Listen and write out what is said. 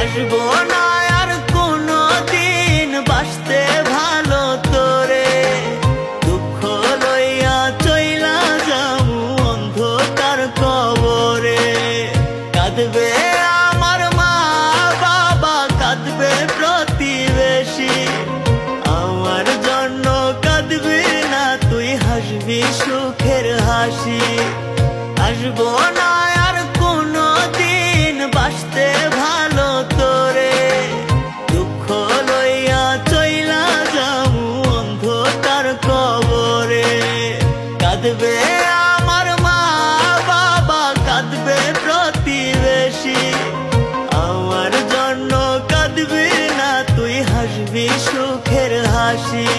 আসবো না আর কোনো দিন বাসতে ভালো তোরে, দুঃখ লইয়া চইলা যামু অন্ধকার কবরে। কাঁদবে আমার মা বাবা, কাঁদবে প্রতিবেশী, আমার জন্য কাঁদবি না তুই, হাসবি সুখের হাসি। আসবো না আর কোনো দিন বাসতে ভালো তোরে, দুঃখ লইয়া চইলা যামু অন্ধকার কবরে। কাঁদবে আমার মা বাবা, কাঁদবে প্রতিবেশী, আমার জন্য কাঁদবি না তুই, হাসবি সুখের হাসি।